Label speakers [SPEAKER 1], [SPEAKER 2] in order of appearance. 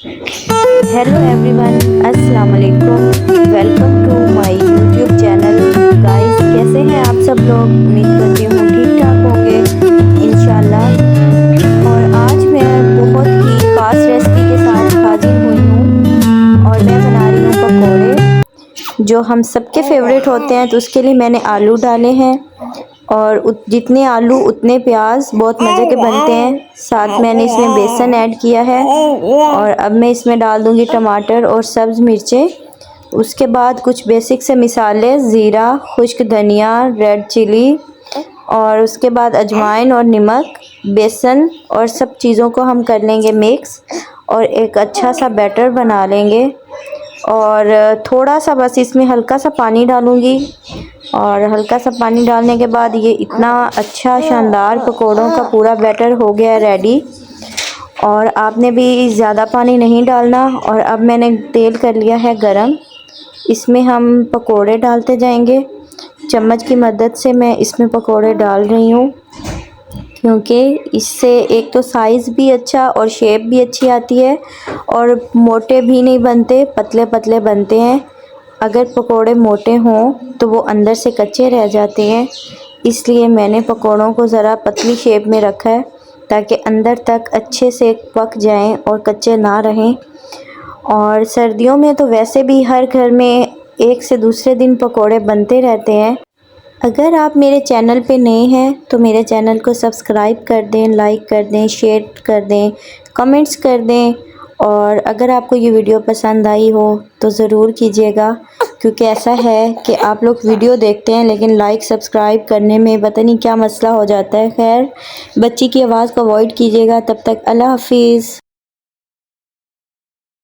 [SPEAKER 1] Hello everyone, अस्सलाम वालेकुम। Welcome to my YouTube channel. Guys, कैसे हैं आप सब लोग? उम्मीद करती हूँ ठीक ठाक होंगे इंशाल्लाह। और आज मैं बहुत ही ख़ास रेसिपी के साथ हाजिर हुई हूँ और मैं बना रही हूँ पकोड़े, जो हम सबके फेवरेट होते हैं। तो उसके लिए मैंने आलू डाले हैं और जितने आलू उतने प्याज, बहुत मज़े के बनते हैं। साथ मैंने इसमें बेसन ऐड किया है और अब मैं इसमें डाल दूंगी टमाटर और सब्ज़ मिर्चें। उसके बाद कुछ बेसिक से मसाले, ज़ीरा, खुश्क धनिया, रेड चिली और उसके बाद अजवाइन और नमक, बेसन और सब चीज़ों को हम कर लेंगे मिक्स और एक अच्छा सा बैटर बना लेंगे। और थोड़ा सा बस इसमें हल्का सा पानी डालूंगी और हल्का सा पानी डालने के बाद ये इतना अच्छा शानदार पकोड़ों का पूरा बैटर हो गया है रेडी। और आपने भी ज़्यादा पानी नहीं डालना। और अब मैंने तेल कर लिया है गरम, इसमें हम पकोड़े डालते जाएंगे। चम्मच की मदद से मैं इसमें पकोड़े डाल रही हूँ, क्योंकि इससे एक तो साइज़ भी अच्छा और शेप भी अच्छी आती है और मोटे भी नहीं बनते, पतले पतले बनते हैं। अगर पकोड़े मोटे हों तो वो अंदर से कच्चे रह जाते हैं, इसलिए मैंने पकोड़ों को ज़रा पतली शेप में रखा है ताकि अंदर तक अच्छे से पक जाएं और कच्चे ना रहें। और सर्दियों में तो वैसे भी हर घर में एक से दूसरे दिन पकोड़े बनते रहते हैं। अगर आप मेरे चैनल पे नए हैं तो मेरे चैनल को सब्सक्राइब कर दें, लाइक कर दें, शेयर कर दें, कमेंट्स कर दें। और अगर आपको ये वीडियो पसंद आई हो तो ज़रूर कीजिएगा, क्योंकि ऐसा है कि आप लोग वीडियो देखते हैं लेकिन लाइक सब्सक्राइब करने में पता नहीं क्या मसला हो जाता है। खैर, बच्ची की आवाज़ को अवॉइड कीजिएगा। तब तक अल्लाह हाफिज़।